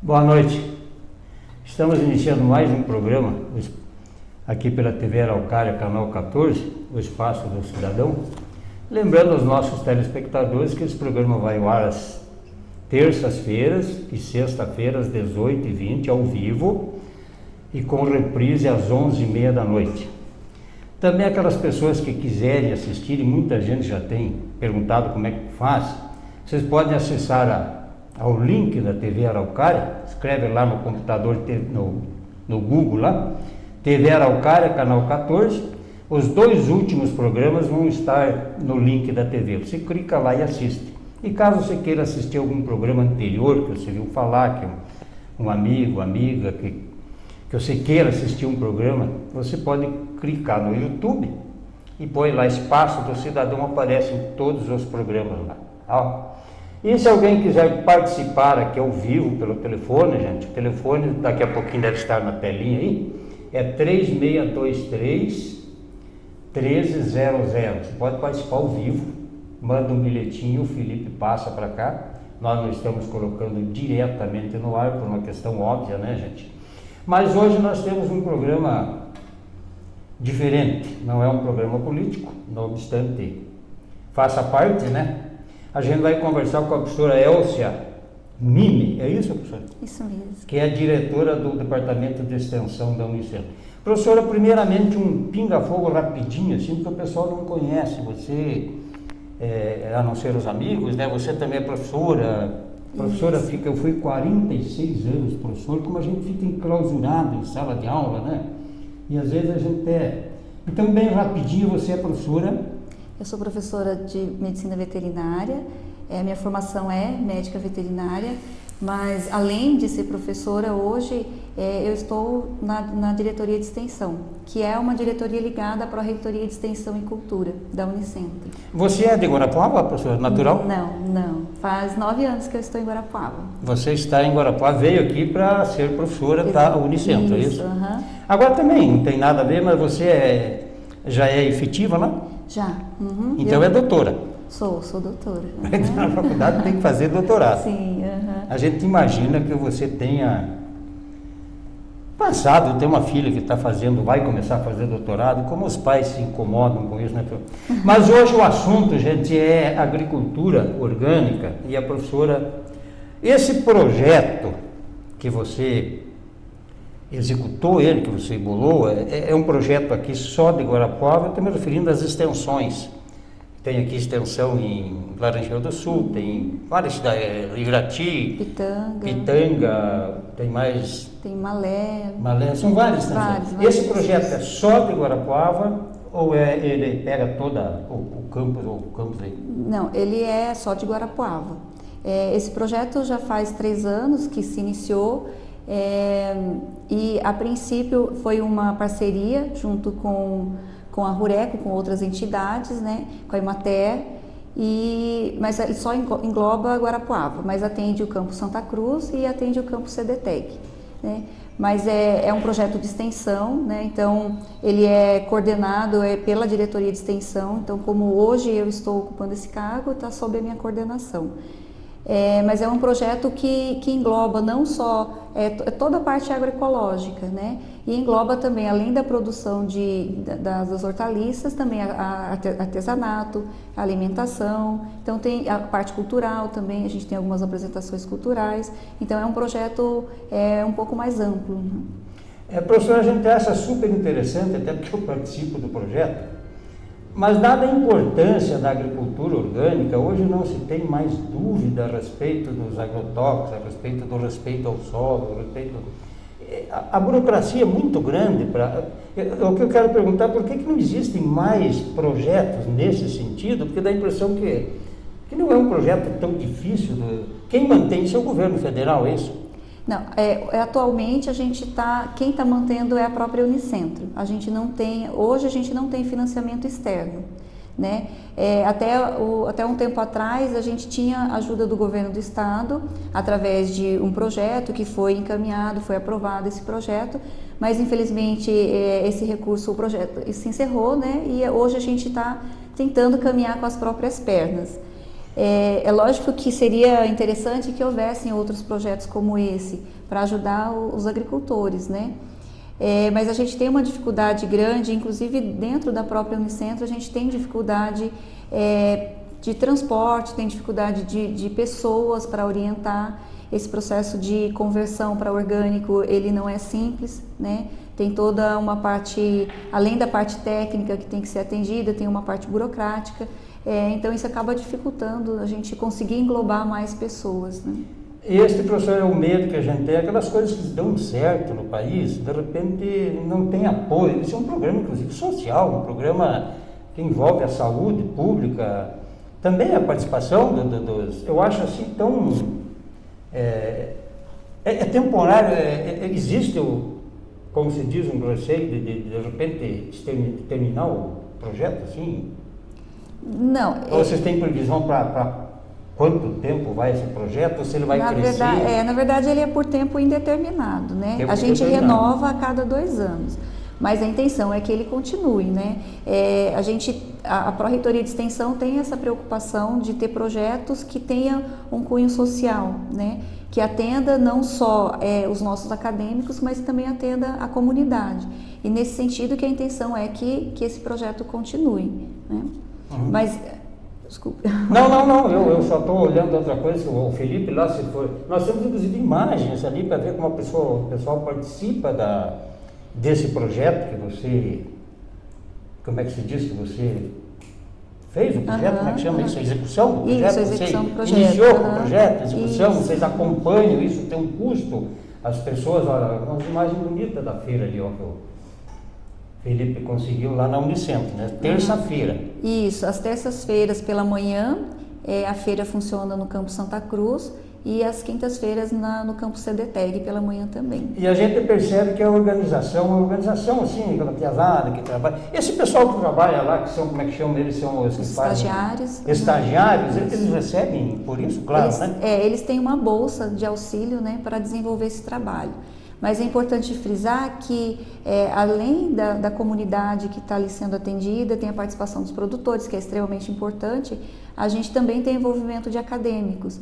Boa noite. Estamos iniciando mais um programa aqui pela TV Araucária, canal 14, o Espaço do Cidadão. Lembrando aos nossos telespectadores que esse programa vai ao ar às terças-feiras e sexta-feiras, às 18h20, ao vivo, e com reprise às 11h30 da noite. Também aquelas pessoas que quiserem assistir, e muita gente já tem perguntado como é que faz, vocês podem acessar ao link da TV Araucária, escreve lá no computador, no Google lá, TV Araucária, canal 14, os dois últimos programas vão estar no link da TV, você clica lá e assiste. E caso você queira assistir algum programa anterior, que você viu falar, que um amigo, amiga, que você queira assistir um programa, você pode clicar no YouTube e põe lá Espaço do Cidadão, aparecem todos os programas lá. Ó. E se alguém quiser participar aqui ao vivo pelo telefone, gente, o telefone daqui a pouquinho deve estar na telinha aí, é 3623-1300. Você pode participar ao vivo, manda um bilhetinho, o Felipe passa para cá. Nós não estamos colocando diretamente no ar por uma questão óbvia, né, gente? Mas hoje nós temos um programa diferente, não é um programa político, não obstante faça parte, né? A gente vai conversar com a professora Elcia Mime, é isso, professora? Isso mesmo. Que é diretora do Departamento de Extensão da Unicentro. Professora, primeiramente um pinga-fogo rapidinho, assim, porque o pessoal não conhece você, a não ser os amigos, né? Você também é professora. Professora, eu fui 46 anos professor, como a gente fica enclausurado em sala de aula, né? E às vezes a gente Então, bem rapidinho, você é professora? Eu sou professora de medicina veterinária, minha formação é médica veterinária, mas além de ser professora, hoje eu estou na diretoria de extensão, que é uma diretoria ligada à Pró-Reitoria de Extensão e Cultura da Unicentro. Você é de Guarapuava, professora, natural? Não. Faz 9 anos que eu estou em Guarapuava. Você está em Guarapuava, veio aqui para ser professora da Unicentro, é isso? Uhum. Agora também, não tem nada a ver, mas você já é efetiva lá? Já. Uhum. Então é doutora? Sou doutora. Para entrar na faculdade tem que fazer doutorado. Sim. A gente imagina que você tenha passado, tem uma filha que vai começar a fazer doutorado, como os pais se incomodam com isso, né? Mas hoje o assunto, gente, é agricultura orgânica e a professora, esse projeto que você executou, que você bolou, é um projeto aqui só de Guarapuava, eu estou me referindo às extensões. Tem aqui extensão em Laranjeira do Sul, tem várias cidades, Irati, Pitanga, tem mais... Tem Malé, são várias extensões. Esse projeto é só de Guarapuava ou ele pega todo o campus aí? Não, ele é só de Guarapuava. Esse projeto já faz 3 anos que se iniciou, e a princípio foi uma parceria junto com a Rureco, com outras entidades, né, com a Emater, mas ele só engloba Guarapuava, mas atende o Campo Santa Cruz e atende o Campo CDTEC, né? Mas é um projeto de extensão, né? Então ele é coordenado pela diretoria de extensão, então como hoje eu estou ocupando esse cargo, está sob a minha coordenação. Mas é um projeto que engloba não só toda a parte agroecológica, né? E engloba também, além da produção das hortaliças, também artesanato, a alimentação. Então tem a parte cultural também, a gente tem algumas apresentações culturais. Então é um projeto um pouco mais amplo. Professora, a gente acha super interessante, até porque eu participo do projeto. Mas dada a importância da agricultura orgânica, hoje não se tem mais dúvida a respeito dos agrotóxicos, a respeito do respeito ao solo, a burocracia é muito grande. O que eu quero perguntar é por que não existem mais projetos nesse sentido, porque dá a impressão que não é um projeto tão difícil. Quem mantém isso é o governo federal, é isso? Não, atualmente quem está mantendo é a própria Unicentro. Hoje a gente não tem financiamento externo, né? Até um tempo atrás a gente tinha ajuda do governo do estado através de um projeto que foi encaminhado, foi aprovado esse projeto, mas infelizmente esse recurso, o projeto se encerrou, né? E hoje a gente está tentando caminhar com as próprias pernas. É lógico que seria interessante que houvessem outros projetos como esse para ajudar os agricultores, né? Mas a gente tem uma dificuldade grande, inclusive dentro da própria Unicentro, a gente tem dificuldade de transporte, tem dificuldade de pessoas para orientar. Esse processo de conversão para orgânico, ele não é simples, né? Tem toda uma parte, além da parte técnica que tem que ser atendida, tem uma parte burocrática. Então isso acaba dificultando a gente conseguir englobar mais pessoas, né? Este, professor, é o medo que a gente tem, aquelas coisas que dão certo no país, de repente não tem apoio. Isso é um programa, inclusive, social, um programa que envolve a saúde pública, também a participação dos... Eu acho assim tão... temporário, existe, como se diz, um receio de repente terminar o projeto assim? Não. Ou vocês têm previsão para quanto tempo vai esse projeto? Ou se ele vai crescer? Na verdade, ele é por tempo indeterminado, né? A gente renova a cada 2 anos. Mas a intenção é que ele continue, né? A Pró-Reitoria de Extensão tem essa preocupação de ter projetos que tenham um cunho social, né? Que atenda não só os nossos acadêmicos, mas também atenda a comunidade. E nesse sentido que a intenção é que esse projeto continue, né? Uhum. Mas, desculpa. Não, eu só estou olhando outra coisa, o Felipe lá, se for... Nós temos inclusive imagens ali para ver como o pessoal participa desse projeto que você... Como é que se diz que você fez o projeto? Como é que chama isso? A execução do projeto? Isso, a execução do projeto. Iniciou o projeto, a execução, Isso. Vocês acompanham isso, tem um custo. As pessoas, olha, umas imagens bonitas da feira ali, ó, que o Felipe conseguiu lá na Unicentro, né? Terça-feira. Isso, às terças-feiras pela manhã, a feira funciona no Campo Santa Cruz e às quintas-feiras no Campo CDTEG pela manhã também. E a gente percebe que a organização assim, aquela piazada que trabalha. Esse pessoal que trabalha lá, que são, como é que chama? Eles são os que estagiários. Fazem, estagiários, eles recebem por isso, claro, né? Eles têm uma bolsa de auxílio, né, para desenvolver esse trabalho. Mas é importante frisar que, além da comunidade que está ali sendo atendida, tem a participação dos produtores, que é extremamente importante, a gente também tem envolvimento de acadêmicos,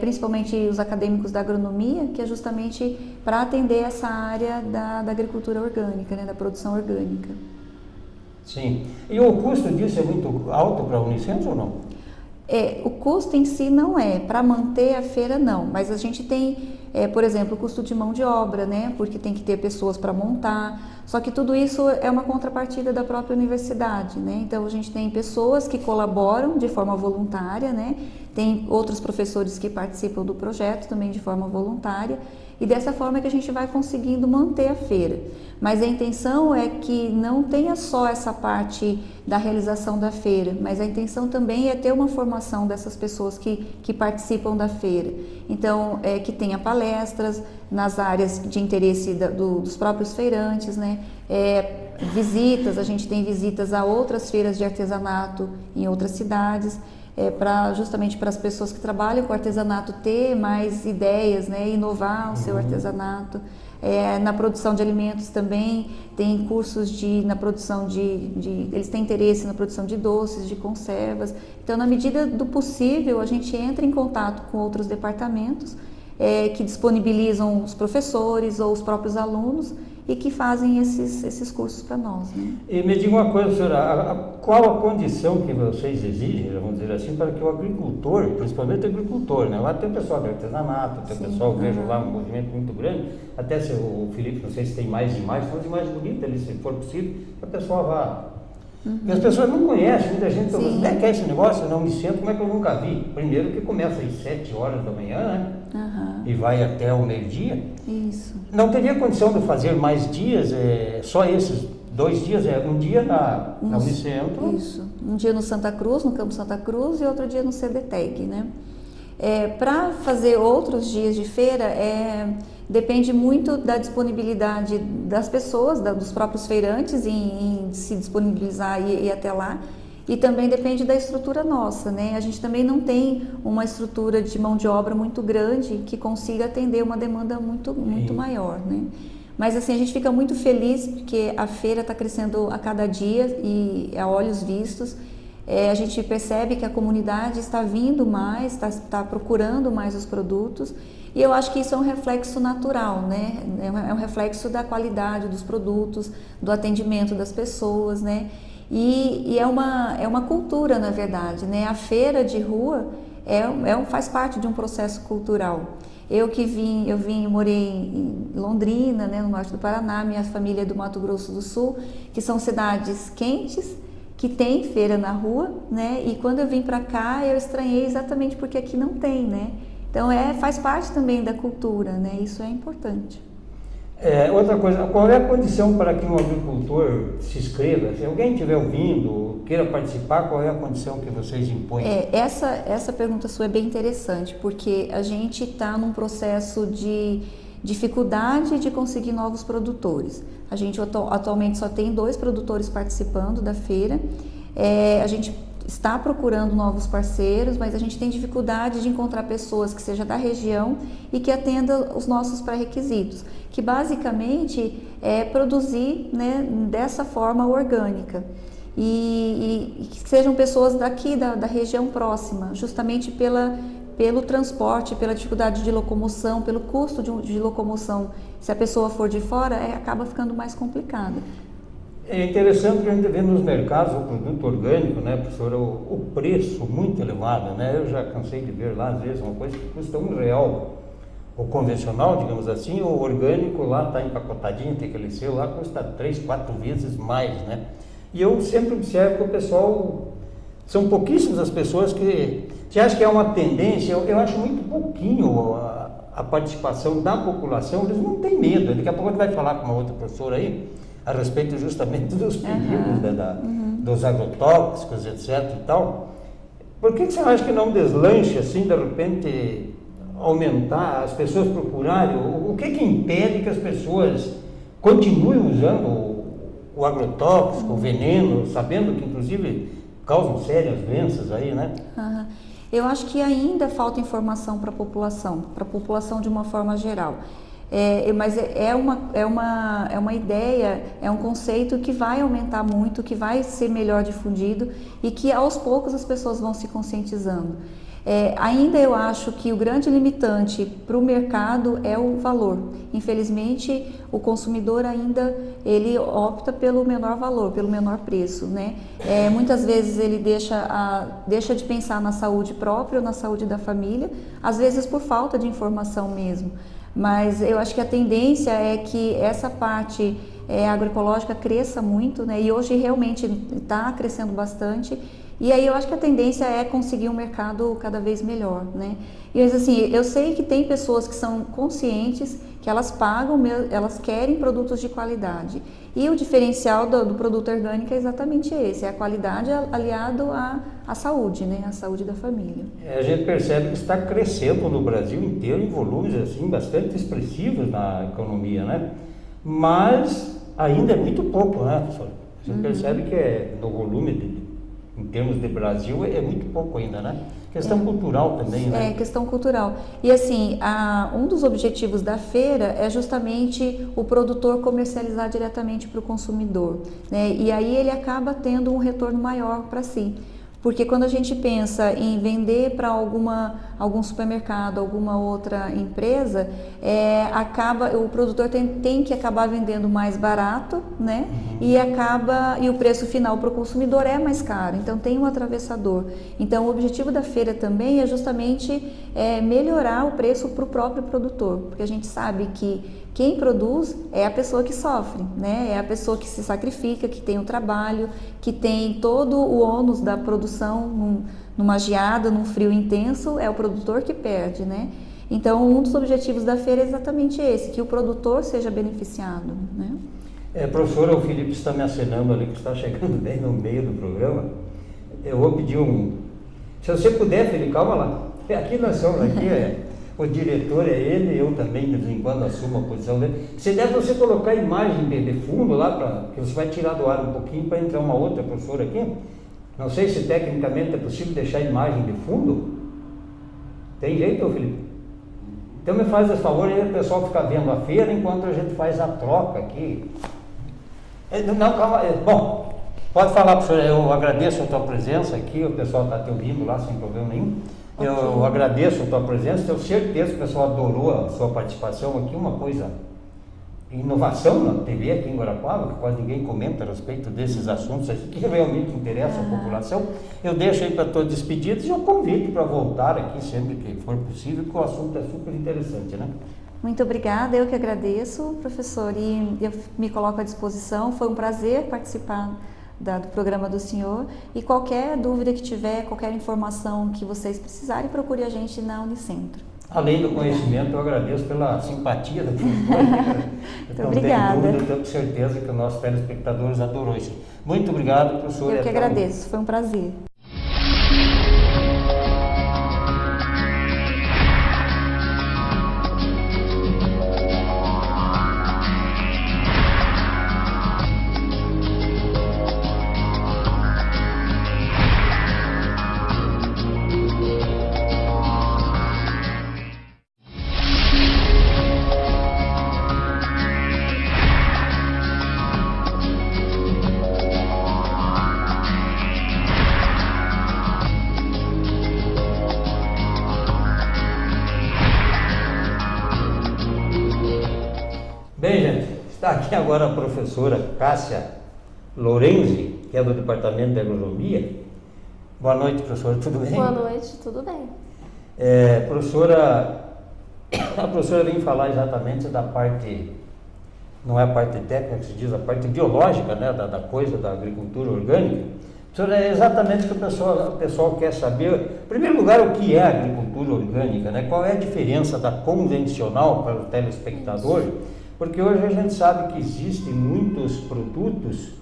principalmente os acadêmicos da agronomia, que é justamente para atender essa área da agricultura orgânica, né, da produção orgânica. Sim. E o custo disso é muito alto para a Unicentro ou não? O custo em si não é, para manter a feira não, mas a gente tem, por exemplo, o custo de mão de obra, né, porque tem que ter pessoas para montar, só que tudo isso é uma contrapartida da própria universidade, né, então a gente tem pessoas que colaboram de forma voluntária, né, tem outros professores que participam do projeto também de forma voluntária, e dessa forma é que a gente vai conseguindo manter a feira. Mas a intenção é que não tenha só essa parte da realização da feira, mas a intenção também é ter uma formação dessas pessoas que participam da feira. Então, que tenha palestras nas áreas de interesse dos próprios feirantes, né? Visitas, a gente tem visitas a outras feiras de artesanato em outras cidades, justamente para as pessoas que trabalham com artesanato ter mais ideias, né, inovar o seu artesanato. Na produção de alimentos também tem cursos na produção eles têm interesse na produção de doces, de conservas. Então, na medida do possível, a gente entra em contato com outros departamentos que disponibilizam os professores ou os próprios alunos e que fazem esses cursos para nós, né? E me diga uma coisa, senhora, qual a condição que vocês exigem, vamos dizer assim, para que o agricultor, principalmente o agricultor, né? Lá tem o pessoal do artesanato, tem o pessoal, vejo lá um movimento muito grande, até se o Felipe, não sei se tem mais imagens, são as imagens bonitas ali, se for possível, que a pessoa vá. E as pessoas não conhecem, muita gente fala, como é que é esse negócio? Eu não me sinto, como é que eu nunca vi? Primeiro que começa às 7 horas da manhã, né? E vai até o meio-dia. Isso. Não teria condição de fazer mais dias, só esses 2 dias, um dia na Unicentro. Isso, um dia no Santa Cruz, no Campo Santa Cruz, e outro dia no CDTEG, né? Para fazer outros dias de feira, depende muito da disponibilidade das pessoas, dos próprios feirantes em se disponibilizar e ir até lá, e também depende da estrutura nossa, né? A gente também não tem uma estrutura de mão de obra muito grande que consiga atender uma demanda muito maior, né? Mas assim, a gente fica muito feliz porque a feira está crescendo a cada dia e a olhos vistos. a gente percebe que a comunidade está vindo mais, está procurando mais os produtos, e eu acho que isso é um reflexo natural, né? É um reflexo da qualidade dos produtos, do atendimento das pessoas, né? E é uma cultura, na verdade, né? A feira de rua faz parte de um processo cultural. Eu morei em Londrina, né, no norte do Paraná, minha família é do Mato Grosso do Sul, que são cidades quentes, que tem feira na rua, né? E quando eu vim para cá, eu estranhei exatamente porque aqui não tem, né? Então faz parte também da cultura, né? Isso é importante. Outra coisa, qual é a condição para que um agricultor se inscreva? Se alguém estiver ouvindo, queira participar, qual é a condição que vocês impõem? Essa pergunta sua é bem interessante, porque a gente está num processo de dificuldade de conseguir novos produtores. A gente atualmente só tem 2 produtores participando da feira. A gente está procurando novos parceiros, mas a gente tem dificuldade de encontrar pessoas que sejam da região e que atendam os nossos pré-requisitos, que basicamente é produzir, né, dessa forma orgânica. E que sejam pessoas daqui da região próxima, justamente pelo transporte, pela dificuldade de locomoção, pelo custo de locomoção. Se a pessoa for de fora, acaba ficando mais complicado. É interessante que a gente vê nos mercados o produto orgânico, né, professora, o preço muito elevado, né? Eu já cansei de ver lá, às vezes, uma coisa que custa R$1. O convencional, digamos assim, o orgânico lá está empacotadinho, tem aquele selo lá, custa 3, 4 vezes mais, né? E eu sempre observo que o pessoal, são pouquíssimas as pessoas que... Você acha que é uma tendência? Eu acho muito pouquinho a participação da população, eles não têm medo. Daqui a pouco a gente vai falar com uma outra professora aí, a respeito justamente dos perigos dos agrotóxicos, etc. e tal. Por que você acha que não deslanche assim, de repente, aumentar, as pessoas procurarem? O que impede que as pessoas continuem usando o agrotóxico, o veneno, sabendo que inclusive causam sérias doenças aí, né? Eu acho que ainda falta informação para a população de uma forma geral. Mas é uma ideia, é um conceito que vai aumentar muito, que vai ser melhor difundido e que aos poucos as pessoas vão se conscientizando. Ainda eu acho que o grande limitante para o mercado é o valor. Infelizmente, o consumidor ainda ele opta pelo menor valor, pelo menor preço, né? Muitas vezes ele deixa de pensar na saúde própria ou na saúde da família, às vezes por falta de informação mesmo. Mas eu acho que a tendência é que essa parte agroecológica cresça muito, né? E hoje realmente está crescendo bastante. E aí eu acho que a tendência é conseguir um mercado cada vez melhor, né? E assim, eu sei que tem pessoas que são conscientes, que elas pagam, elas querem produtos de qualidade. E o diferencial do produto orgânico é exatamente esse, é a qualidade aliado à saúde, né? A saúde da família. A gente percebe que está crescendo no Brasil inteiro em volumes assim bastante expressivos na economia, né? Mas ainda é muito pouco, né, professor? A gente percebe que no volume em termos de Brasil, é muito pouco ainda, né? Questão cultural também, né? Questão cultural. E assim, um dos objetivos da feira é justamente o produtor comercializar diretamente para o consumidor, né? E aí ele acaba tendo um retorno maior para si. Porque quando a gente pensa em vender para algum supermercado, alguma outra empresa, o produtor tem que acabar vendendo mais barato, né? E o preço final para o consumidor é mais caro, então tem um atravessador. Então o objetivo da feira também é justamente melhorar o preço para o próprio produtor, porque a gente sabe que quem produz é a pessoa que sofre, né? É a pessoa que se sacrifica, que tem o trabalho, que tem todo o ônus da produção numa geada, num frio intenso, é o produtor que perde, né? Então, um dos objetivos da feira é exatamente esse, que o produtor seja beneficiado, né? Professora, o Felipe está me acenando ali que está chegando bem no meio do programa. Eu vou pedir se você puder, Felipe, calma lá. Aqui nós somos, o diretor é ele, eu também de vez em quando assumo a posição dele. Se der você colocar a imagem de fundo lá, que você vai tirar do ar um pouquinho para entrar uma outra professora aqui. Não sei se tecnicamente é possível deixar a imagem de fundo. Tem jeito, Felipe? Então me faz esse favor aí, o pessoal ficar vendo a feira enquanto a gente faz a troca aqui. Não, calma. Bom, Pode falar, professora, eu agradeço a tua presença aqui, o pessoal está te ouvindo lá sem problema nenhum. Okay. Eu agradeço a tua presença, tenho certeza que o pessoal adorou a sua participação aqui, uma coisa, inovação na TV aqui em Guarapuava, que quase ninguém comenta a respeito desses assuntos que realmente interessam a população. Eu deixo aí para todos despedidos e eu convido para voltar aqui sempre que for possível, porque o assunto é super interessante, né? Muito obrigada, eu que agradeço, professor, e eu me coloco à disposição. Foi um prazer participar do programa do senhor, e qualquer dúvida que tiver, qualquer informação que vocês precisarem, procure a gente na Unicentro. Além do conhecimento, eu agradeço pela simpatia da professora. Muito obrigada. Tenho dúvida, eu tenho certeza que os nossos telespectadores adoram isso. Muito obrigado, professor. Eu que agradeço, foi um prazer. Bem, gente, está aqui agora a professora Cássia Lorenzi, que é do Departamento de Agronomia. Boa noite, professora, tudo bem? Boa noite, tudo bem. Professora, a professora vem falar exatamente da parte, não é a parte técnica que se diz, a parte biológica, né, da coisa da agricultura orgânica. Professora, é exatamente o que o pessoal quer saber. Em primeiro lugar, o que é a agricultura orgânica, né? Qual é a diferença da convencional para o telespectador? Porque hoje a gente sabe que existem muitos produtos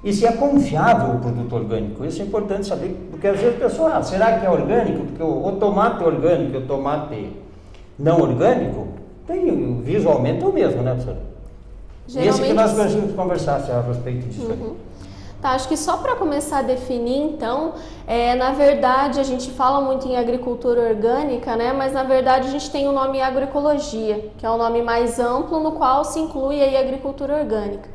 e se é confiável o produto orgânico. Isso é importante saber, porque às vezes a pessoa, será que é orgânico? Porque o tomate orgânico e o tomate não orgânico, visualmente é o mesmo, né, professora? Esse que nós precisamos conversar a respeito disso aí. Tá, acho que só para começar a definir, então, na verdade a gente fala muito em agricultura orgânica, né? Mas na verdade a gente tem o nome agroecologia, que é o nome mais amplo no qual se inclui aí a agricultura orgânica.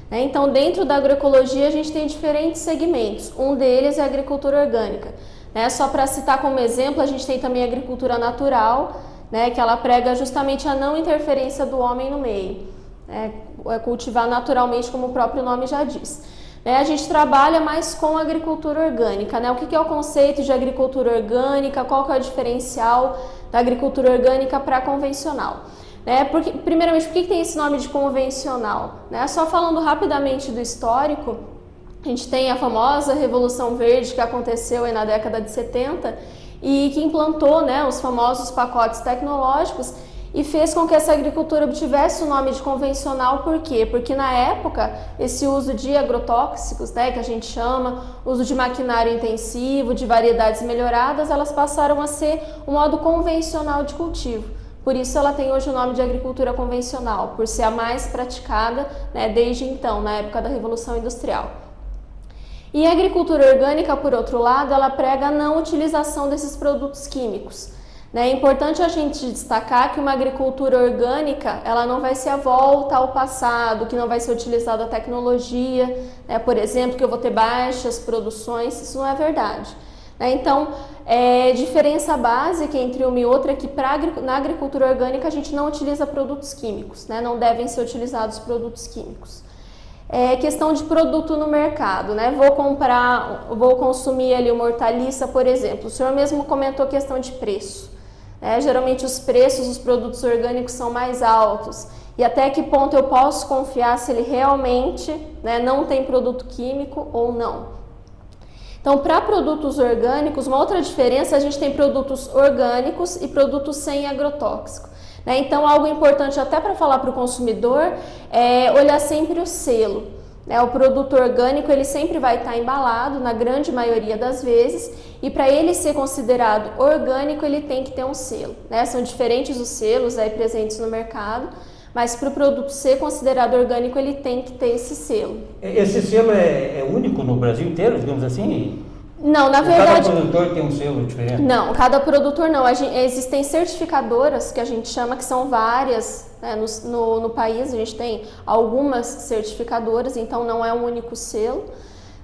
Né? Então, dentro da agroecologia a gente tem diferentes segmentos. Um deles é a agricultura orgânica. Né? Só para citar como exemplo, a gente tem também a agricultura natural, né? Que ela prega justamente a não interferência do homem no meio. Né? Cultivar naturalmente, como o próprio nome já diz. A gente trabalha mais com a agricultura orgânica, né? O que é o conceito de agricultura orgânica, qual que é o diferencial da agricultura orgânica para a convencional? Primeiramente, por que tem esse nome de convencional? Só falando rapidamente do histórico, a gente tem a famosa Revolução Verde que aconteceu aí na década de 70 e que implantou, né, os famosos pacotes tecnológicos e fez com que essa agricultura obtivesse o nome de convencional. Por quê? Porque na época esse uso de agrotóxicos, né, que a gente chama, uso de maquinário intensivo, de variedades melhoradas, elas passaram a ser um modo convencional de cultivo. Por isso ela tem hoje o nome de agricultura convencional, por ser a mais praticada, né, desde então, na época da Revolução Industrial. E a agricultura orgânica, por outro lado, ela prega a não utilização desses produtos químicos. É importante a gente destacar que uma agricultura orgânica, ela não vai ser a volta ao passado, que não vai ser utilizada a tecnologia, né? Por exemplo, que eu vou ter baixas produções, isso não é verdade. Então, diferença básica entre uma e outra é que na agricultura orgânica a gente não utiliza produtos químicos, né? Não devem ser utilizados produtos químicos. Questão de produto no mercado, né? Vou consumir ali uma hortaliça, por exemplo. O senhor mesmo comentou a questão de preço. Geralmente os preços dos produtos orgânicos são mais altos. E até que ponto eu posso confiar se ele realmente, né, não tem produto químico ou não? Então, para produtos orgânicos, uma outra diferença, a gente tem produtos orgânicos e produtos sem agrotóxico. Então, algo importante até para falar para o consumidor é olhar sempre o selo. O produto orgânico ele sempre vai estar embalado, na grande maioria das vezes, e para ele ser considerado orgânico, ele tem que ter um selo. São diferentes os selos aí presentes no mercado, mas para o produto ser considerado orgânico, ele tem que ter esse selo. Esse selo é único no Brasil inteiro, digamos assim? Não, na verdade... Cada produtor tem um selo diferente? Não, cada produtor não. Existem certificadoras, que a gente chama, que são várias, né, no país. A gente tem algumas certificadoras, então não é um único selo.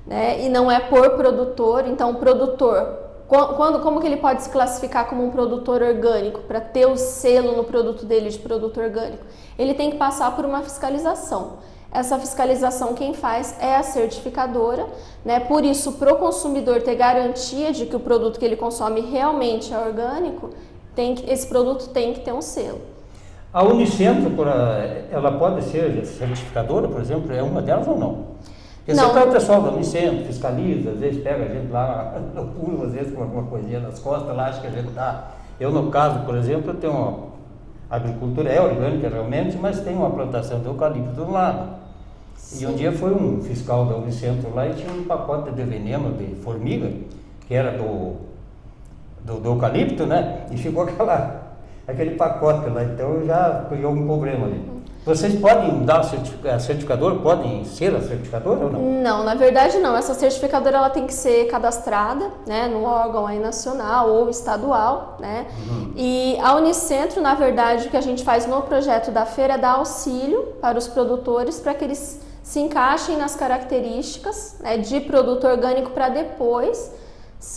né? E não é por produtor. Então, o produtor, como que ele pode se classificar como um produtor orgânico para ter o selo no produto dele de produto orgânico? Ele tem que passar por uma fiscalização. Essa fiscalização quem faz é a certificadora, né? Por isso, para o consumidor ter garantia de que o produto que ele consome realmente é orgânico, esse produto tem que ter um selo. A Unicentro, ela pode ser certificadora, por exemplo, é uma delas ou não? Porque sempre o pessoal da Unicentro fiscaliza, às vezes pega a gente lá no pulo, às vezes com alguma coisinha nas costas, lá acha que a gente tá. Eu, no caso, por exemplo, eu tenho uma agricultura orgânica realmente, mas tem uma plantação de eucalipto do lado. Sim. E um dia foi um fiscal da Unicentro lá e tinha um pacote de veneno de formiga, que era do eucalipto, né? E ficou aquele pacote lá, então já criou um problema ali. Vocês podem dar certificador, podem ser a certificadora ou não? Não, na verdade não. Essa certificadora ela tem que ser cadastrada, né, no órgão aí nacional ou estadual, né? E a Unicentro, na verdade, o que a gente faz no projeto da feira é dar auxílio para os produtores para que eles se encaixem nas características, né, de produto orgânico para depois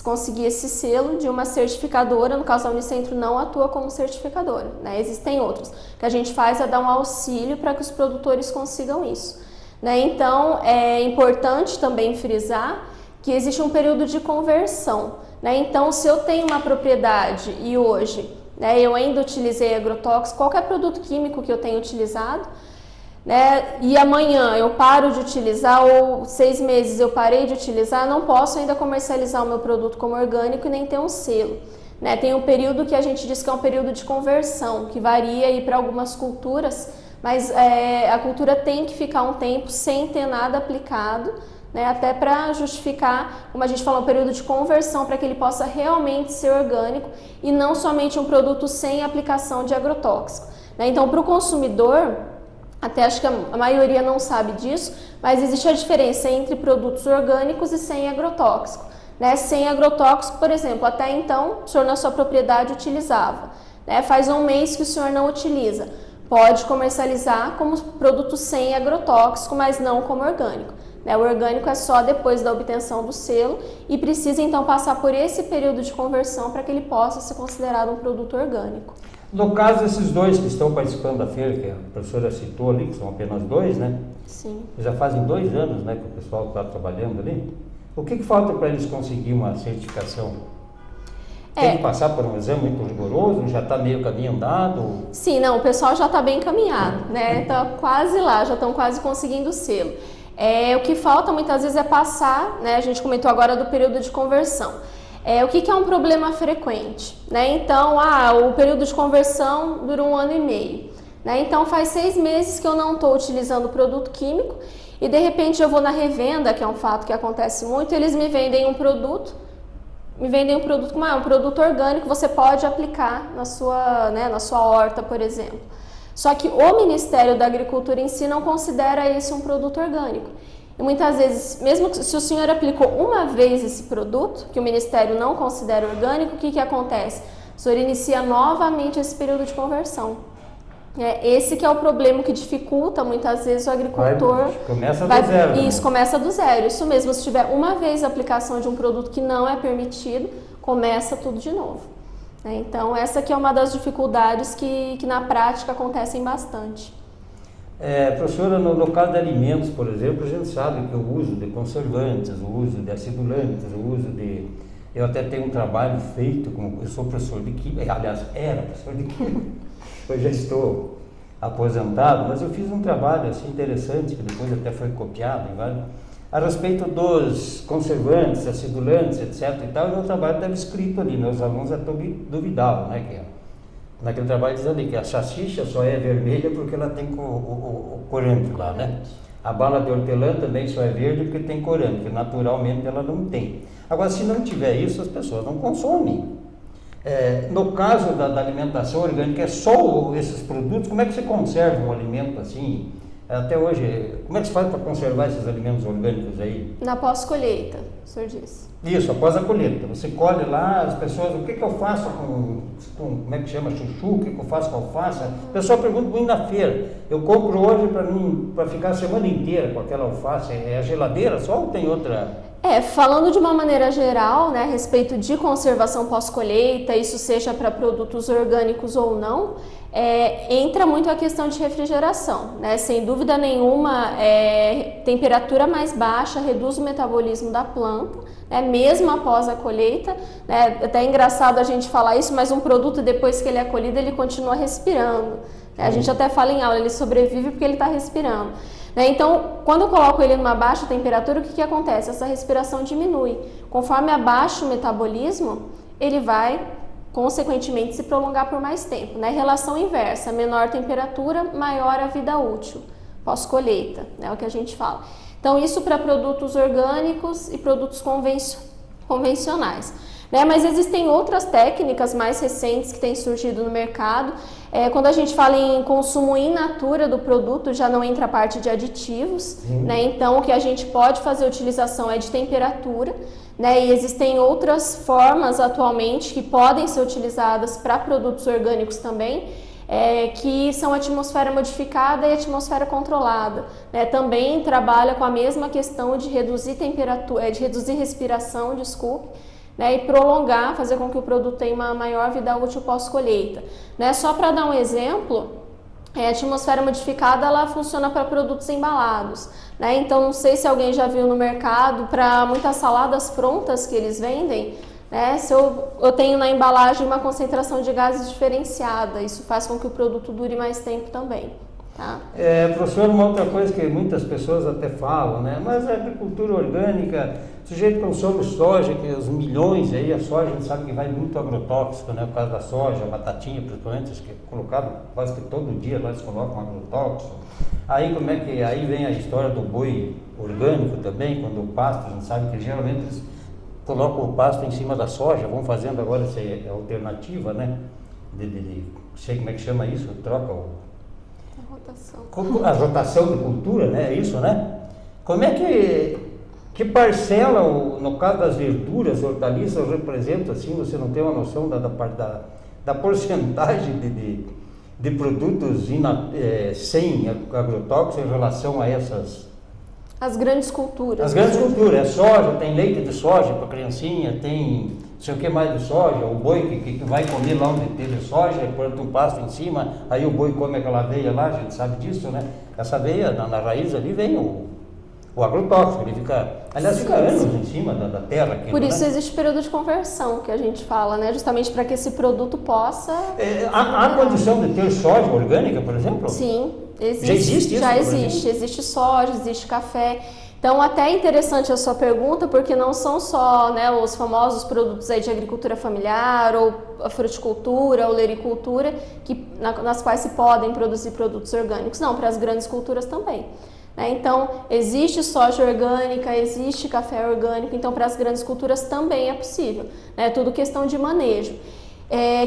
conseguir esse selo de uma certificadora. No caso, a Unicentro não atua como certificadora, né? Existem outros. O que a gente faz é dar um auxílio para que os produtores consigam isso, né? Então, é importante também frisar que existe um período de conversão, né? Então, se eu tenho uma propriedade e hoje, né, eu ainda utilizei agrotóxico, qualquer produto químico que eu tenha utilizado, né, e amanhã eu paro de utilizar, ou 6 meses eu parei de utilizar, não posso ainda comercializar o meu produto como orgânico e nem ter um selo, né? Tem um período que a gente diz que é um período de conversão, que varia aí para algumas culturas, mas a cultura tem que ficar um tempo sem ter nada aplicado, né, até para justificar, como a gente falou, um período de conversão para que ele possa realmente ser orgânico e não somente um produto sem aplicação de agrotóxico, né? Então, para o consumidor, até acho que a maioria não sabe disso, mas existe a diferença entre produtos orgânicos e sem agrotóxico, né? Sem agrotóxico, por exemplo, até então o senhor na sua propriedade utilizava, né? Faz um mês que o senhor não utiliza, pode comercializar como produto sem agrotóxico, mas não como orgânico, né? O orgânico é só depois da obtenção do selo e precisa então passar por esse período de conversão para que ele possa ser considerado um produto orgânico. No caso desses dois que estão participando da feira, que a professora citou ali, que são apenas 2, né? Sim. Já fazem 2 anos, né, que o pessoal está trabalhando ali. O que falta para eles conseguir uma certificação? Tem que passar por um exame muito rigoroso? Já está meio caminho andado? Sim, não, o pessoal já está bem encaminhado, né? Está quase lá, já estão quase conseguindo o selo. O que falta muitas vezes é passar, né? A gente comentou agora do período de conversão. O que é um problema frequente, né? Então, o período de conversão dura 1 ano e meio, né? Então, faz 6 meses que eu não estou utilizando produto químico e, de repente, eu vou na revenda, que é um fato que acontece muito, eles me vendem um produto como um produto orgânico, você pode aplicar na sua, né, na sua horta, por exemplo. Só que o Ministério da Agricultura em si não considera esse um produto orgânico. E muitas vezes, mesmo se o senhor aplicou uma vez esse produto, que o Ministério não considera orgânico, o que acontece? O senhor inicia novamente esse período de conversão. Esse que é o problema que dificulta muitas vezes o agricultor. Começa do zero. Isso, começa do zero. Isso mesmo, se tiver uma vez a aplicação de um produto que não é permitido, começa tudo de novo. Então, essa que é uma das dificuldades que na prática acontecem bastante. Professora, no caso de alimentos, por exemplo, a gente sabe que o uso de conservantes, o uso de acidulantes, o uso de... Eu até tenho um trabalho feito, eu sou professor de química, aliás, era professor de química, eu já estou aposentado, mas eu fiz um trabalho assim interessante, que depois até foi copiado, a respeito dos conservantes, acidulantes, etc. e tal, e o meu trabalho estava escrito ali, meus alunos até duvidavam, né, que naquele trabalho diz ali que a salsicha só é vermelha porque ela tem o corante lá, né? A bala de hortelã também só é verde porque tem corante, que naturalmente ela não tem. Agora, se não tiver isso, as pessoas não consomem. No caso da alimentação orgânica, é só esses produtos, como é que você conserva um alimento assim, Até hoje, como é que se faz para conservar esses alimentos orgânicos aí? Na pós-colheita, o senhor disse. Isso, após a colheita. Você colhe lá, as pessoas, o que que eu faço com como é que chama, chuchu, o que que eu faço com alface? O pessoal pergunta muito na feira. Eu compro hoje para ficar a semana inteira com aquela alface. É a geladeira só ou tem outra? Falando de uma maneira geral, né, a respeito de conservação pós-colheita, isso seja para produtos orgânicos ou não, entra muito a questão de refrigeração, né? Sem dúvida nenhuma, temperatura mais baixa reduz o metabolismo da planta, né, mesmo após a colheita, né? Até é engraçado a gente falar isso, mas um produto depois que ele é colhido, ele continua respirando, né? A gente até fala em aula, ele sobrevive porque ele está respirando. Então, quando eu coloco ele numa baixa temperatura, o que acontece? Essa respiração diminui. Conforme abaixa o metabolismo, ele vai, consequentemente, se prolongar por mais tempo, né? Relação inversa, menor temperatura, maior a vida útil, pós-colheita, né? É o que a gente fala. Então, isso para produtos orgânicos e produtos convencionais. Né? Mas existem outras técnicas mais recentes que têm surgido no mercado. Quando a gente fala em consumo in natura do produto, já não entra a parte de aditivos, né? Então o que a gente pode fazer a utilização é de temperatura, né? E existem outras formas atualmente que podem ser utilizadas para produtos orgânicos também, que são atmosfera modificada e atmosfera controlada, né? Também trabalha com a mesma questão de reduzir temperatura, de reduzir respiração, desculpe, né, e prolongar, fazer com que o produto tenha uma maior vida útil pós-colheita. Né? Só para dar um exemplo, a atmosfera modificada ela funciona para produtos embalados. Né? Então, não sei se alguém já viu no mercado, para muitas saladas prontas que eles vendem, né, se eu tenho na embalagem uma concentração de gases diferenciada, isso faz com que o produto dure mais tempo também. Tá? Professor, uma outra coisa que muitas pessoas até falam, né? Mas a agricultura orgânica, o sujeito consome soja, que os milhões aí, a soja a gente sabe que vai muito agrotóxico, né? Por causa da soja, a batatinha principalmente, que é colocado quase que todo dia lá eles colocam agrotóxico. Aí como é que, aí vem a história do boi orgânico também, quando o pasto, a gente sabe que geralmente eles colocam o pasto em cima da soja, vão fazendo agora essa alternativa, né? Sei como é que chama isso, troca o... A rotação de cultura, né? É isso, né? Como é que parcela, no caso das verduras, hortaliças, representa, assim, você não tem uma noção da porcentagem de produtos sem agrotóxicos em relação a essas... As grandes culturas. As grandes culturas, soja, tem leite de soja para criancinha, tem não sei o que mais de soja, o boi que vai comer lá onde teve soja, planta um pasto em cima, aí o boi come aquela aveia lá, a gente sabe disso, né? Essa aveia, na raiz ali vem o agrotóxico, ele fica, aliás, fica anos em cima da terra. Aquilo, por isso, né? Existe período de conversão, que a gente fala, né? Justamente para que esse produto possa... Há condição de ter soja orgânica, por exemplo? Sim, existe. Já existe isso? Já existe. Existe soja, existe café. Então, até é interessante a sua pergunta, porque não são só, né, os famosos produtos aí de agricultura familiar, ou a fruticultura, ou lericultura, nas quais se podem produzir produtos orgânicos. Não, para as grandes culturas também. Então, existe soja orgânica, existe café orgânico, então para as grandes culturas também é possível. Tudo questão de manejo.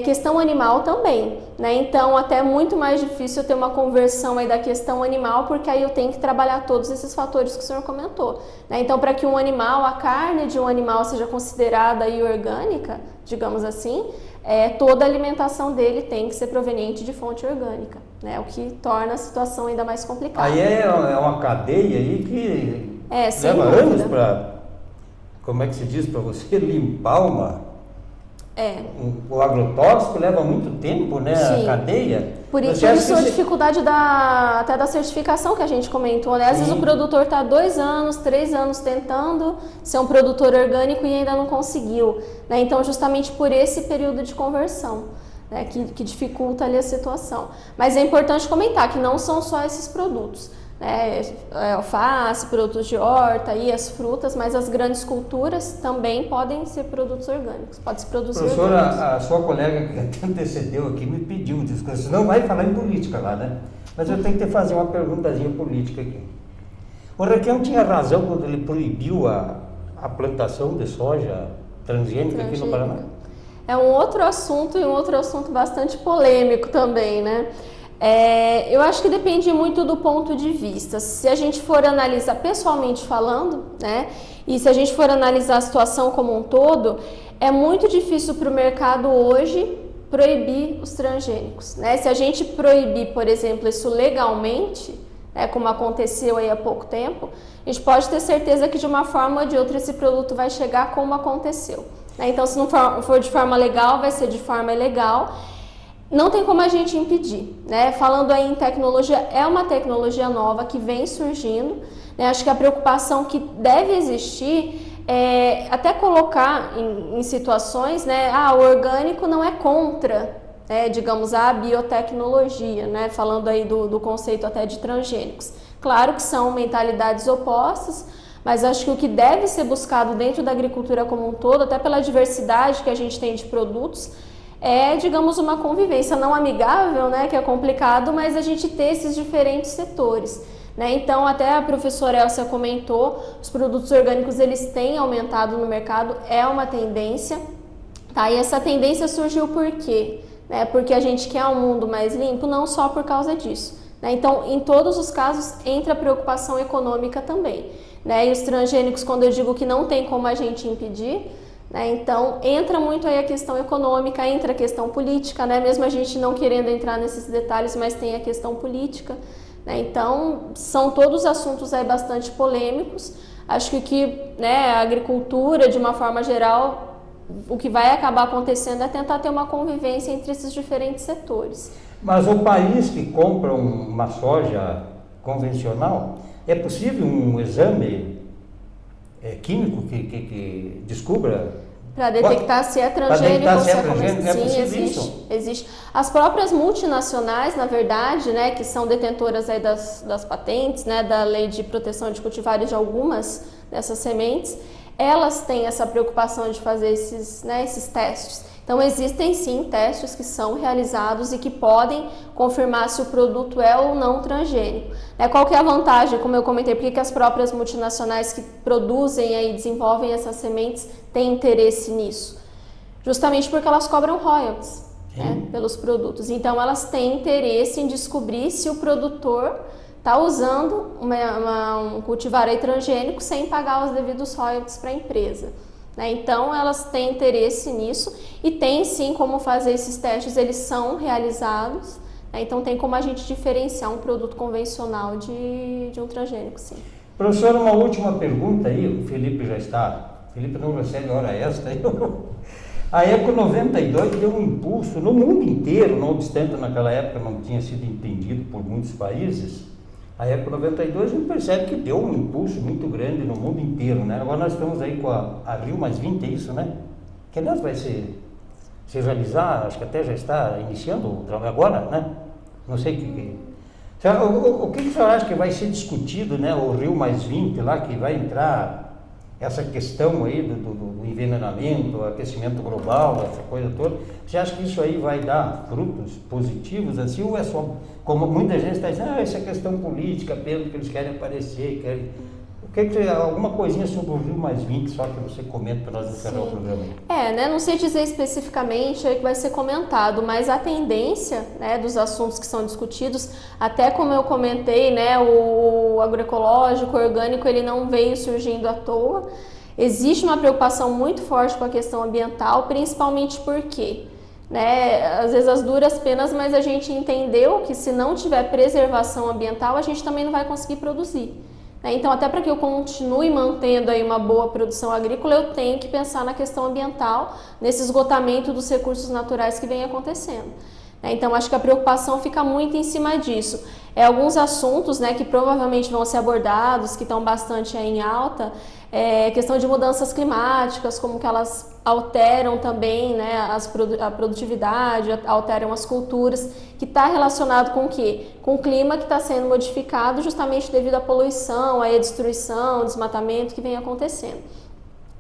Questão animal também, né? Então até é muito mais difícil ter uma conversão aí da questão animal, porque aí eu tenho que trabalhar todos esses fatores que o senhor comentou, né? Então para que um animal, a carne de um animal seja considerada aí orgânica, digamos assim, toda a alimentação dele tem que ser proveniente de fonte orgânica, né? O que torna a situação ainda mais complicada. Aí é uma cadeia aí que leva anos para, como é que se diz, para você limpar o agrotóxico leva muito tempo, né? Sim. A cadeia. Por isso a dificuldade até da certificação que a gente comentou, né? Às vezes o produtor está 2 anos, 3 anos tentando ser um produtor orgânico e ainda não conseguiu, né? Então, justamente por esse período de conversão, né? Que dificulta ali a situação. Mas é importante comentar que não são só esses produtos, né? Alface, produtos de horta e as frutas, mas as grandes culturas também podem ser produtos orgânicos. Pode se produzir. Professora, a sua colega que até antecedeu aqui me pediu, disse que você não vai falar em política lá, né? Mas eu tenho que fazer uma perguntazinha política aqui. O Requião tinha razão quando ele proibiu a plantação de soja transgênica aqui no Paraná? É um outro assunto e um outro assunto bastante polêmico também, né? Eu acho que depende muito do ponto de vista. Se a gente for analisar pessoalmente falando, né, e se a gente for analisar a situação como um todo, é muito difícil para o mercado hoje proibir os transgênicos, né? Se a gente proibir, por exemplo, isso legalmente, como aconteceu aí há pouco tempo, a gente pode ter certeza que de uma forma ou de outra esse produto vai chegar como aconteceu, né? Então, se não for de forma legal, vai ser de forma ilegal. Não tem como a gente impedir, né? Falando aí em tecnologia, é uma tecnologia nova que vem surgindo, né? Acho que a preocupação que deve existir é até colocar em situações, né? O orgânico não é contra, digamos, a biotecnologia, né? Falando aí do conceito até de transgênicos. Claro que são mentalidades opostas, mas acho que o que deve ser buscado dentro da agricultura como um todo, até pela diversidade que a gente tem de produtos, digamos, uma convivência não amigável, né, que é complicado, mas a gente ter esses diferentes setores, né? Então, até a professora Elcia comentou, os produtos orgânicos eles têm aumentado no mercado, é uma tendência, tá? E essa tendência surgiu por quê? Porque a gente quer um mundo mais limpo, não só por causa disso, né? Então, em todos os casos, entra a preocupação econômica também, né? E os transgênicos, quando eu digo que não tem como a gente impedir, então, entra muito aí a questão econômica, entra a questão política, né? Mesmo a gente não querendo entrar nesses detalhes, mas tem a questão política, né? Então, são todos assuntos aí bastante polêmicos. Acho que a agricultura, de uma forma geral, o que vai acabar acontecendo é tentar ter uma convivência entre esses diferentes setores. Mas o país que compra uma soja convencional, é possível um exame químico que descubra para detectar se é transgênico ou se é convencional? Sim, existe. As próprias multinacionais, na verdade, né, que são detentoras aí das patentes, né, da lei de proteção de cultivares de algumas dessas sementes, elas têm essa preocupação de fazer esses testes. Então, existem sim testes que são realizados e que podem confirmar se o produto é ou não transgênico. Qual que é a vantagem, como eu comentei, porque que as próprias multinacionais que produzem e desenvolvem essas sementes têm interesse nisso? Justamente porque elas cobram royalties, né, pelos produtos. Então, elas têm interesse em descobrir se o produtor está usando um cultivar transgênico sem pagar os devidos royalties para a empresa. Então, elas têm interesse nisso e tem sim como fazer esses testes, eles são realizados, então tem como a gente diferenciar um produto convencional de um transgênico, sim. Professora, uma última pergunta aí, o Felipe Felipe não recebe hora extra. A Eco 92 deu um impulso no mundo inteiro, não obstante naquela época não tinha sido entendido por muitos países. A Eco 92 a gente percebe que deu um impulso muito grande no mundo inteiro, né? Agora nós estamos aí com a Rio Mais 20, é isso, né? Que aliás vai se realizar, acho que até já está iniciando agora, né? Não sei o que o senhor acha que vai ser discutido, né? O Rio Mais 20 lá, que vai entrar essa questão aí do envenenamento, do aquecimento global, essa coisa toda. Você acha que isso aí vai dar frutos positivos assim, ou é só, como muita gente está dizendo, essa é questão política, pelo que eles querem aparecer, alguma coisinha sobre o Rio Mais 20, só que você comenta para nós encerrar o programa. Não sei dizer especificamente aí que vai ser comentado, mas a tendência, né, dos assuntos que são discutidos, até como eu comentei, né, o agroecológico, o orgânico, ele não veio surgindo à toa. Existe uma preocupação muito forte com a questão ambiental, principalmente porque, às vezes as duras penas, mas a gente entendeu que se não tiver preservação ambiental, a gente também não vai conseguir produzir. Então, até para que eu continue mantendo aí uma boa produção agrícola, eu tenho que pensar na questão ambiental, nesse esgotamento dos recursos naturais que vem acontecendo. Então, acho que a preocupação fica muito em cima disso. Alguns assuntos, que provavelmente vão ser abordados, que estão bastante em alta, questão de mudanças climáticas, como que elas alteram também, a produtividade, alteram as culturas, que está relacionado com o quê? Com o clima que está sendo modificado justamente devido à poluição, à destruição, desmatamento que vem acontecendo.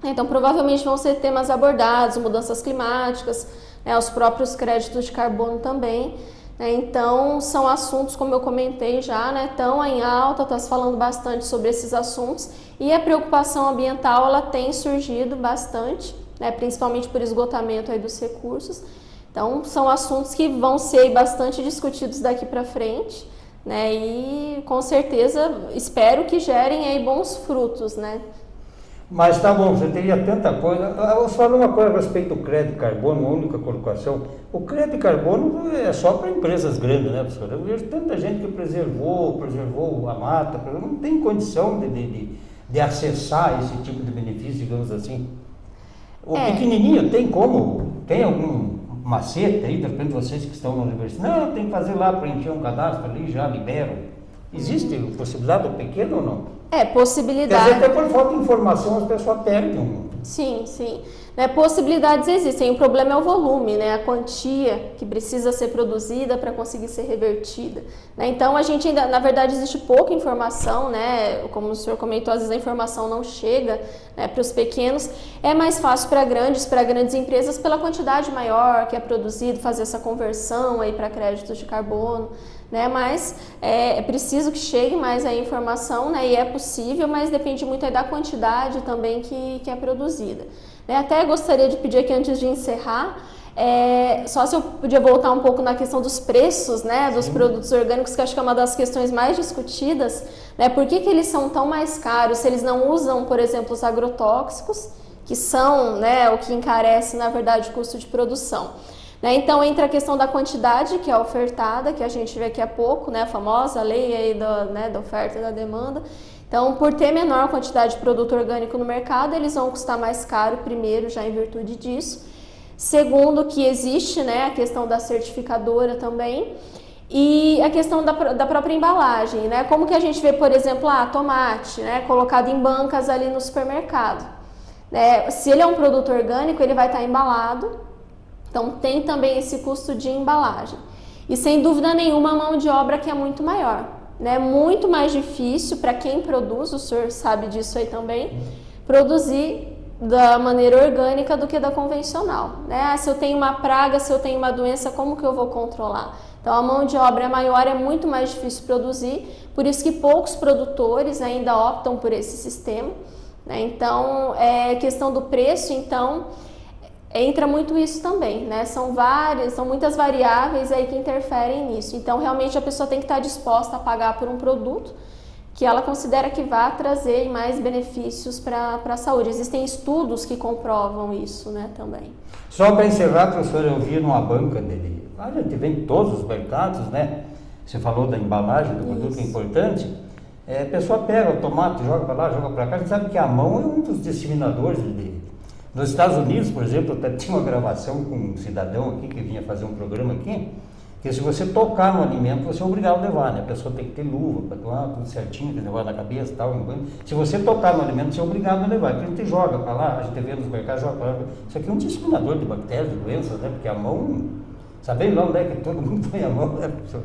Então, provavelmente vão ser temas abordados, mudanças climáticas, os próprios créditos de carbono também. Então, são assuntos, como eu comentei já, estão em alta, está se falando bastante sobre esses assuntos, e a preocupação ambiental ela tem surgido bastante, principalmente por esgotamento aí dos recursos. Então, são assuntos que vão ser bastante discutidos daqui para frente, né? E com certeza espero que gerem aí bons frutos, né? Mas tá bom, você teria tanta coisa. Eu vou falar uma coisa a respeito do crédito de carbono, uma única colocação. O crédito de carbono é só para empresas grandes, né, professor? Eu vejo tanta gente que preservou a mata, não tem condição de acessar esse tipo de benefício, digamos assim. O pequenininho tem como? Tem algum macete aí, de repente vocês que estão na universidade? Não, tem que fazer lá, preencher um cadastro ali, já liberam. Existe possibilidade do pequeno ou não? Possibilidade. Quer dizer, até por falta de informação as pessoas perdem. Sim, sim. Né, possibilidades existem, o problema é o volume, né, a quantia que precisa ser produzida para conseguir ser revertida. Né? Então, a gente ainda, na verdade, existe pouca informação, né, como o senhor comentou, às vezes a informação não chega, né, para os pequenos. É mais fácil para grandes empresas pela quantidade maior que é produzido, fazer essa conversão aí para créditos de carbono. Né, mas é preciso que chegue mais a informação, né, e é possível, mas depende muito aí da quantidade também que é produzida. Né, até gostaria de pedir aqui antes de encerrar, só se eu podia voltar um pouco na questão dos preços, né, dos produtos orgânicos, que acho que é uma das questões mais discutidas, né, por que eles são tão mais caros se eles não usam, por exemplo, os agrotóxicos, que são, né, o que encarece, na verdade, o custo de produção. Né, então entra a questão da quantidade que é ofertada, que a gente vê aqui há pouco, né, a famosa lei aí da oferta e da demanda. Então, por ter menor quantidade de produto orgânico no mercado, eles vão custar mais caro, primeiro, já em virtude disso. Segundo, que existe, né, a questão da certificadora também. E a questão da própria embalagem, né, como que a gente vê, por exemplo, tomate, né, colocado em bancas ali no supermercado. Né, se ele é um produto orgânico, ele vai estar embalado. Então, tem também esse custo de embalagem. E, sem dúvida nenhuma, a mão de obra que é muito maior. Né? Muito mais difícil para quem produz, o senhor sabe disso aí também, produzir da maneira orgânica do que da convencional. Né? Se eu tenho uma praga, se eu tenho uma doença, como que eu vou controlar? Então, a mão de obra maior é muito mais difícil produzir, por isso que poucos produtores ainda optam por esse sistema. Né? Então, questão do preço, então... entra muito isso também, né? São muitas variáveis aí que interferem nisso. Então, realmente, a pessoa tem que estar disposta a pagar por um produto que ela considera que vai trazer mais benefícios para a saúde. Existem estudos que comprovam isso, né, também. Só para encerrar, professor, eu vi numa banca dele, a gente vê em todos os mercados, né? Você falou da embalagem do produto, que é importante. A pessoa pega o tomate, joga para lá, joga para cá. A gente sabe que a mão é um dos disseminadores dele. Nos Estados Unidos, por exemplo, até tinha uma gravação com um cidadão aqui que vinha fazer um programa aqui, que se você tocar no alimento, você é obrigado a levar, né? A pessoa tem que ter luva para tomar tudo certinho, tem que levar na cabeça e tal. Se você tocar no alimento, você é obrigado a levar. Porque a gente joga para lá, a gente vê nos mercados, joga para lá. Isso aqui é um disseminador de bactérias, de doenças, né? Porque a mão, sabendo lá onde é que todo mundo põe a mão, né, professor?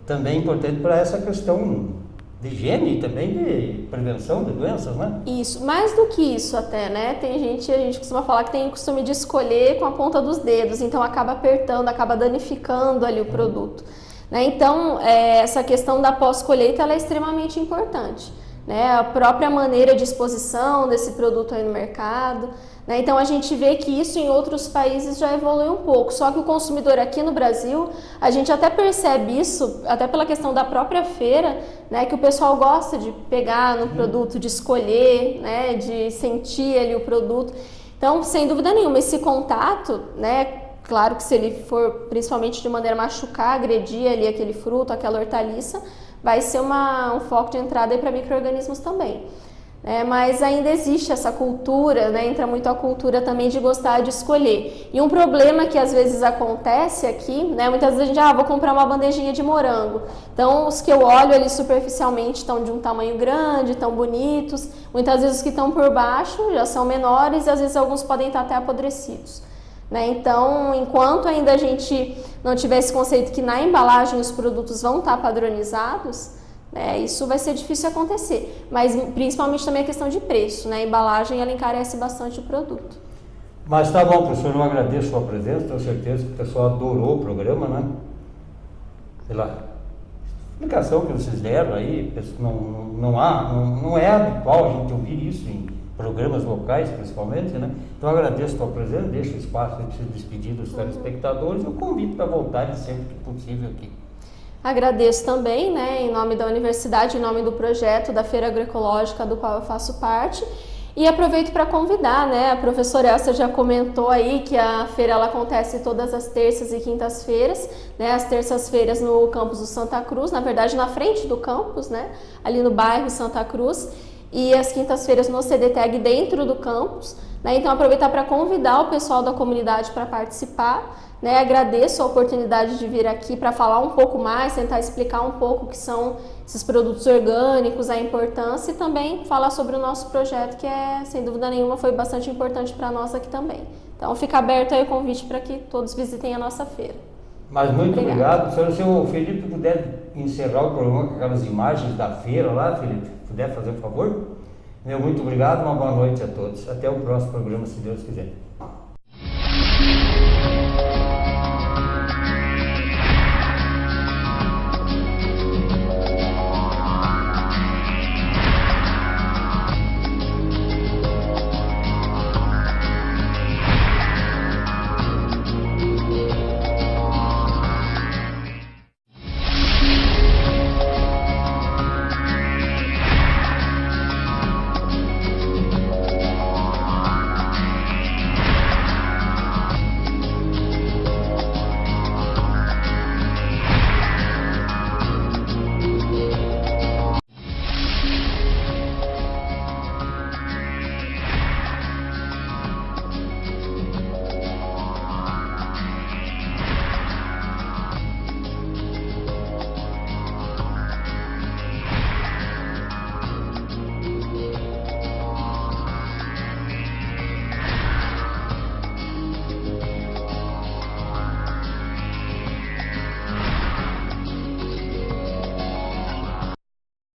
Também é importante para essa questão de higiene e também de prevenção de doenças, né? Isso, mais do que isso até, né? A gente costuma falar que tem o costume de escolher com a ponta dos dedos, então acaba apertando, acaba danificando ali o produto. Né? Então, essa questão da pós-colheita ela é extremamente importante. Né? A própria maneira de exposição desse produto aí no mercado. Né? Então, a gente vê que isso em outros países já evoluiu um pouco, só que o consumidor aqui no Brasil, a gente até percebe isso, até pela questão da própria feira, né? Que o pessoal gosta de pegar no produto, de escolher, né? De sentir ali o produto. Então, sem dúvida nenhuma, esse contato, né? Claro que se ele for principalmente de maneira a machucar, agredir ali aquele fruto, aquela hortaliça, vai ser um foco de entrada para micro-organismos também. Mas ainda existe essa cultura, né? Entra muito a cultura também de gostar de escolher. E um problema que às vezes acontece aqui, né? Muitas vezes a gente, vou comprar uma bandejinha de morango. Então, os que eu olho ali superficialmente estão de um tamanho grande, estão bonitos. Muitas vezes os que estão por baixo já são menores e às vezes alguns podem estar até apodrecidos. Né? Então, enquanto ainda a gente não tiver esse conceito que na embalagem os produtos vão estar padronizados, isso vai ser difícil acontecer, mas principalmente também a questão de preço, né? A embalagem ela encarece bastante o produto. Mas tá bom, professor, eu agradeço a sua presença, tenho certeza que o pessoal adorou o programa, né? Pela explicação que vocês deram aí, não é habitual a gente ouvir isso em programas locais, principalmente, né? Então agradeço a tua presença, deixo o espaço para se despedir dos telespectadores e o convite para voltarem sempre que possível aqui. Agradeço também, né, em nome da universidade, em nome do projeto da Feira Agroecológica, do qual eu faço parte. E aproveito para convidar, né, a professora Elsa já comentou aí que a feira ela acontece todas as terças e quintas-feiras, né, as terças-feiras no campus do Santa Cruz, na verdade na frente do campus, né, ali no bairro Santa Cruz, e as quintas-feiras no CDTEG dentro do campus, né, então aproveitar para convidar o pessoal da comunidade para participar, né, agradeço a oportunidade de vir aqui para falar um pouco mais, tentar explicar um pouco o que são esses produtos orgânicos, a importância e também falar sobre o nosso projeto, que sem dúvida nenhuma, foi bastante importante para nós aqui também. Então, fica aberto aí o convite para que todos visitem a nossa feira. Mas muito obrigado. Se o Felipe puder encerrar o programa com aquelas imagens da feira lá, Felipe, puder fazer um favor? Muito obrigado, uma boa noite a todos. Até o próximo programa, se Deus quiser.